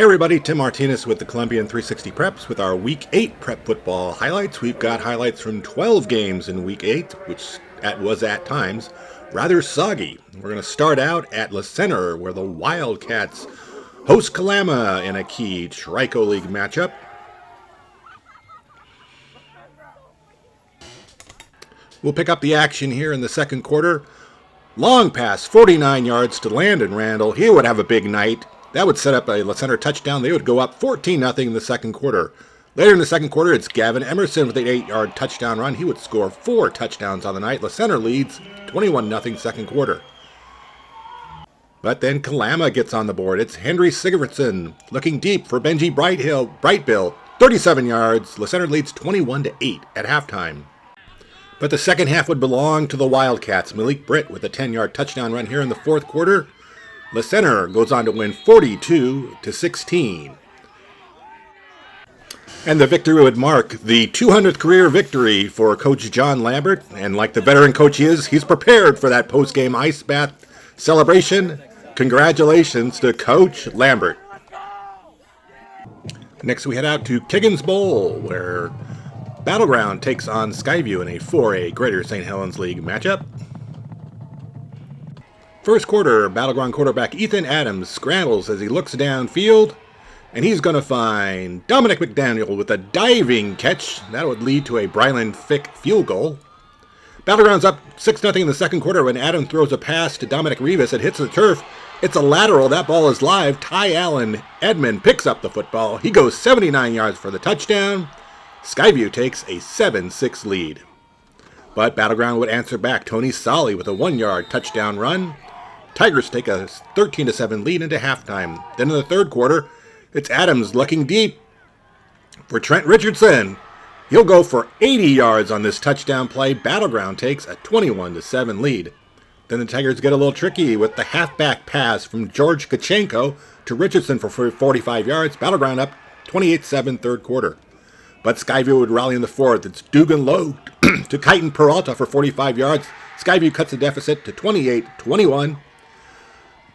Hey everybody, Tim Martinez with the Columbian 360 Preps with our Week 8 Prep Football highlights. We've got highlights from 12 games in Week 8, which was at times rather soggy. We're going to start out at Le Center, where the Wildcats host Kalama in a key Trico League matchup. We'll pick up the action here in the second quarter. Long pass, 49 yards to Landon Randall. He would have a big night. That would set up a Le Center touchdown. They would go up 14-0 in the second quarter. Later in the second quarter, it's Gavin Emerson with an 8-yard touchdown run. He would score 4 touchdowns on the night. Le Center leads 21-0 second quarter. But then Kalama gets on the board. It's Henry Sigurdsson looking deep for Benji Brightbill. 37 yards. Le Center leads 21-8 at halftime. But the second half would belong to the Wildcats. Malik Britt with a 10-yard touchdown run here in the fourth quarter. Le Center goes on to win 42-16. And the victory would mark the 200th career victory for Coach John Lambert. And like the veteran coach he is, he's prepared for that post-game ice bath celebration. Congratulations to Coach Lambert. Next we head out to Kiggins Bowl, where Battleground takes on Skyview in a 4A Greater St. Helens League matchup. First quarter, Battleground quarterback Ethan Adams scrambles as he looks downfield, and he's going to find Dominic McDaniel with a diving catch. That would lead to a Brylan Fick field goal. Battleground's up 6-0 in the second quarter when Adam throws a pass to Dominic Rivas. It hits the turf. It's a lateral. That ball is live. Ty Allen Edmond picks up the football. He goes 79 yards for the touchdown. Skyview takes a 7-6 lead. But Battleground would answer back. Tony Solly with a 1-yard touchdown run. Tigers take a 13-7 lead into halftime. Then in the third quarter, it's Adams looking deep for Trent Richardson. He'll go for 80 yards on this touchdown play. Battleground takes a 21-7 lead. Then the Tigers get a little tricky with the halfback pass from George Kachenko to Richardson for 45 yards. Battleground up 28-7 third quarter. But Skyview would rally in the fourth. It's Dugan Lowe to Kyton Peralta for 45 yards. Skyview cuts the deficit to 28-21.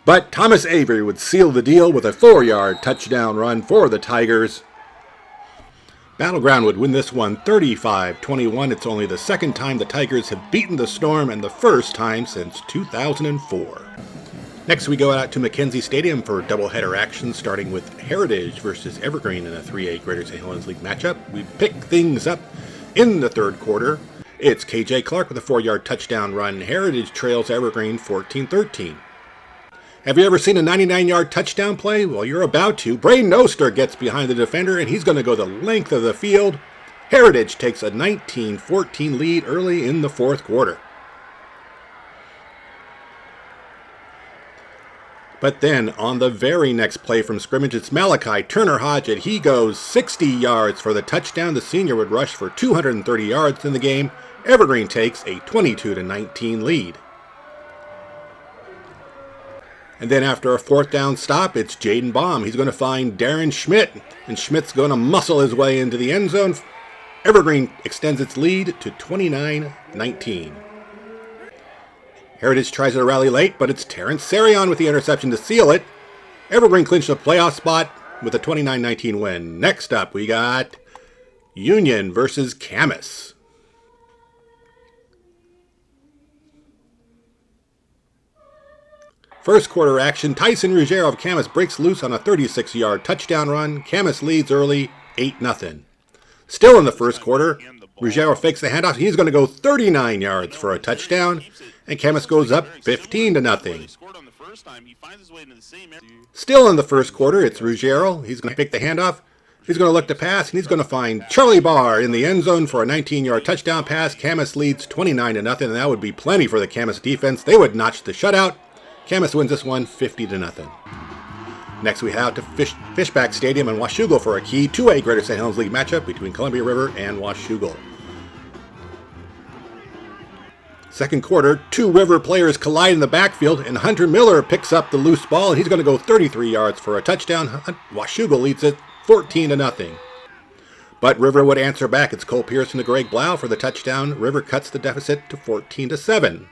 But Thomas Avery would seal the deal with a 4-yard touchdown run for the Tigers. Battleground would win this one 35-21. It's only the second time the Tigers have beaten the Storm and the first time since 2004. Next we go out to Mackenzie Stadium for doubleheader action, starting with Heritage versus Evergreen in a 3A Greater St. Helens League matchup. We pick things up in the third quarter. It's KJ Clark with a 4-yard touchdown run. Heritage trails Evergreen 14-13. Have you ever seen a 99-yard touchdown play? Well, you're about to. Braden Oster gets behind the defender, and he's going to go the length of the field. Heritage takes a 19-14 lead early in the fourth quarter. But then, on the very next play from scrimmage, it's Malachi Turner-Hodgett. He goes 60 yards for the touchdown. The senior would rush for 230 yards in the game. Evergreen takes a 22-19 lead. And then after a fourth down stop, it's Jaden Baum. He's going to find Darren Schmidt, and Schmidt's going to muscle his way into the end zone. Evergreen extends its lead to 29-19. Heritage tries to rally late, but it's Terrence Sarion with the interception to seal it. Evergreen clinched a playoff spot with a 29-19 win. Next up, we got Union versus Camas. First quarter action, Tyson Ruggiero of Camas breaks loose on a 36-yard touchdown run. Camas leads early, 8-0. Still in the first quarter, Ruggiero fakes the handoff. He's going to go 39 yards for a touchdown, and Camas goes up 15-0. Still in the first quarter, it's Ruggiero. He's going to fake the handoff. He's going to look to pass, and he's going to find Charlie Barr in the end zone for a 19-yard touchdown pass. Camas leads 29-0, and that would be plenty for the Camas defense. They would notch the shutout. Camas wins this one 50-0. Next we head out to Fishback Stadium in Washougal for a key 2A Greater St. Helens League matchup between Columbia River and Washougal. Second quarter, two River players collide in the backfield, and Hunter Miller picks up the loose ball, and he's going to go 33 yards for a touchdown. Washougal leads it 14-0. But River would answer back. It's Cole Pearson to Greg Blau for the touchdown. River cuts the deficit to 14-7.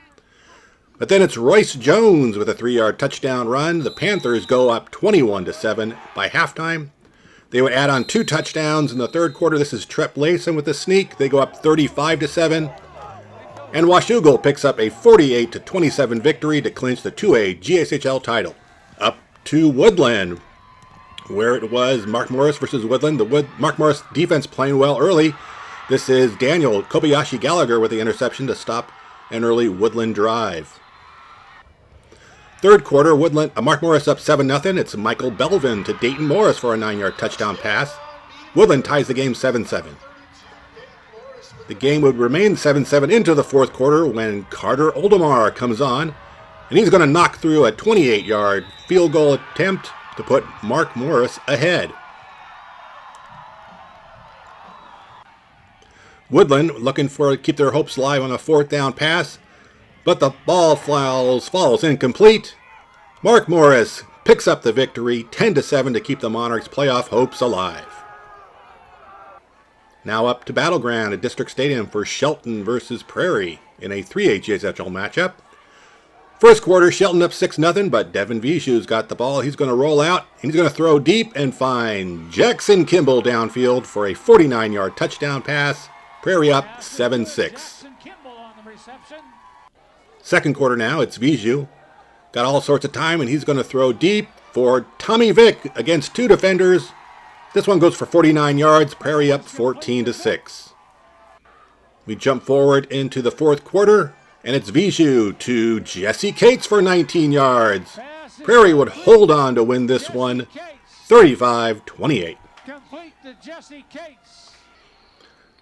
But then it's Royce Jones with a 3-yard touchdown run. The Panthers go up 21-7 by halftime. They would add on 2 touchdowns in the third quarter. This is Trep Layson with the sneak. They go up 35-7. And Washougal picks up a 48-27 victory to clinch the 2A GSHL title. Up to Woodland, where it was Mark Morris versus Woodland. The Mark Morris defense playing well early. This is Daniel Kobayashi Gallagher with the interception to stop an early Woodland drive. Third quarter, Mark Morris up 7-0. It's Michael Belvin to Dayton Morris for a 9-yard touchdown pass. Woodland ties the game 7-7. The game would remain 7-7 into the fourth quarter when Carter Oldemar comes on, and he's going to knock through a 28-yard field goal attempt to put Mark Morris ahead. Woodland looking to keep their hopes alive on a 4th down pass, but the ball falls incomplete. Mark Morris picks up the victory 10-7 to keep the Monarchs' playoff hopes alive. Now up to Battleground at District Stadium for Shelton versus Prairie in a 3A GSHL matchup. First quarter, Shelton up 6-0, but Devin Vishu's got the ball. He's going to roll out, and he's going to throw deep and find Jackson Kimball downfield for a 49-yard touchdown pass. Prairie up 7-6. Second quarter now, it's Vishu. Got all sorts of time, and he's going to throw deep for Tommy Vick against 2 defenders. This one goes for 49 yards. Prairie up 14-6. We jump forward into the fourth quarter, and it's Vishu to Jesse Cates for 19 yards. Prairie would hold on to win this one 35-28.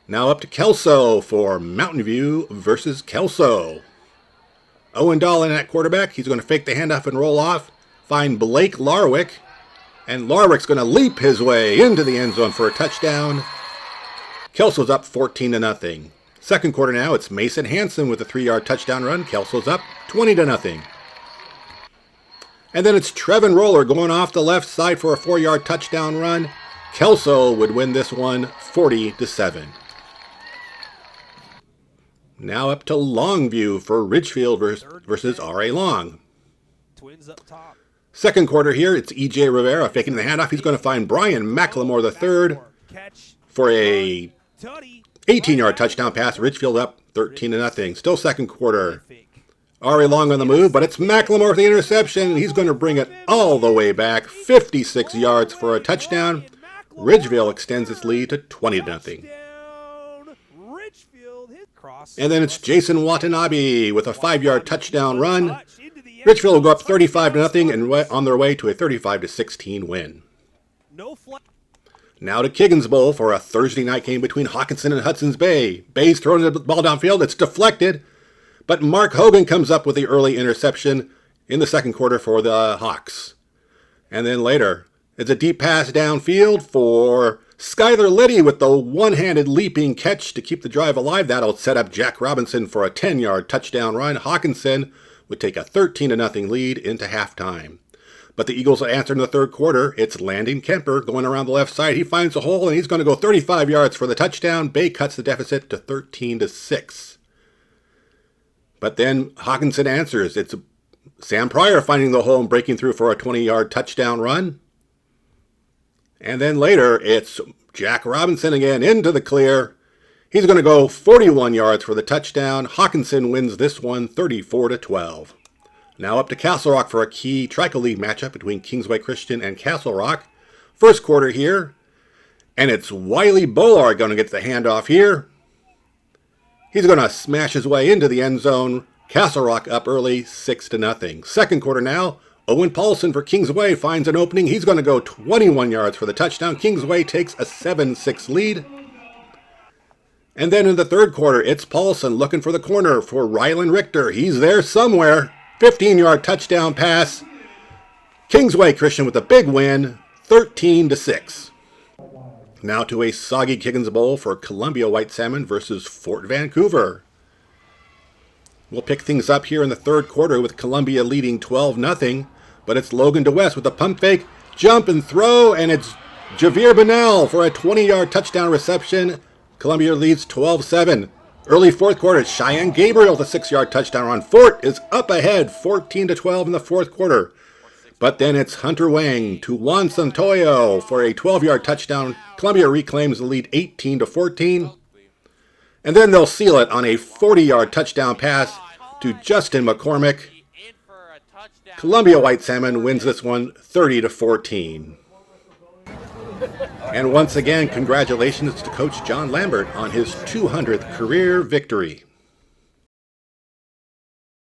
Now up to Kelso for Mountain View versus Kelso. Owen Dahl in at quarterback. He's going to fake the handoff and roll off. Find Blake Larwick. And Larwick's going to leap his way into the end zone for a touchdown. Kelso's up 14-0. Second quarter now, it's Mason Hansen with a 3-yard touchdown run. Kelso's up 20-0. And then it's Trevin Roller going off the left side for a 4-yard touchdown run. Kelso would win this one 40-7. Now up to Longview for Ridgefield versus R.A. Long. Twins up top. Second quarter here, it's E.J. Rivera faking the handoff. He's going to find Brian McLemore III for a 18-yard touchdown pass. Ridgefield up 13-0. Still second quarter. R.A. Long on the move, but it's McLemore for the interception. He's going to bring it all the way back, 56 yards for a touchdown. Ridgeville extends its lead to 20-0. And then it's Jason Watanabe with a 5-yard touchdown run. Ridgefield will go up 35-0 and on their way to a 35-16 win. Now to Kiggins Bowl for a Thursday night game between Hockinson and Hudson's Bay. Bay's throwing the ball downfield. It's deflected, but Mark Hogan comes up with the early interception in the second quarter for the Hawks. And then later, it's a deep pass downfield for Skylar Liddy with the one-handed leaping catch to keep the drive alive. That'll set up Jack Robinson for a 10-yard touchdown run. Hockinson would take a 13-0 lead into halftime. But the Eagles answer in the third quarter. It's Landon Kemper going around the left side. He finds a hole, and he's going to go 35 yards for the touchdown. Bay cuts the deficit to 13-6. But then Hockinson answers. It's Sam Pryor finding the hole and breaking through for a 20-yard touchdown run. And then later, it's Jack Robinson again into the clear. He's going to go 41 yards for the touchdown. Hockinson wins this one 34-12. Now up to Castle Rock for a key Trico League matchup between Kingsway Christian and Castle Rock. First quarter here, and it's Wiley Bollard going to get the handoff here. He's going to smash his way into the end zone. Castle Rock up early, 6-0. Second quarter now, Owen Paulson for Kingsway finds an opening. He's going to go 21 yards for the touchdown. Kingsway takes a 7-6 lead. And then in the third quarter, it's Paulson looking for the corner for Rylan Richter. He's there somewhere. 15-yard touchdown pass. Kingsway Christian with a big win, 13-6. Now to a soggy Kiggins Bowl for Columbia White Salmon versus Fort Vancouver. We'll pick things up here in the third quarter with Columbia leading 12-0, but it's Logan DeWest with a pump fake, jump and throw, and it's Javier Bonnell for a 20-yard touchdown reception. Columbia leads 12-7. Early fourth quarter, Cheyenne Gabriel, the 6-yard touchdown run. Fort is up ahead, 14-12 in the fourth quarter. But then it's Hunter Wang to Juan Santoyo for a 12-yard touchdown. Columbia reclaims the lead 18-14. And then they'll seal it on a 40-yard touchdown pass to Justin McCormick. Columbia White Salmon wins this one 30-14. And once again, congratulations to Coach John Lambert on his 200th career victory.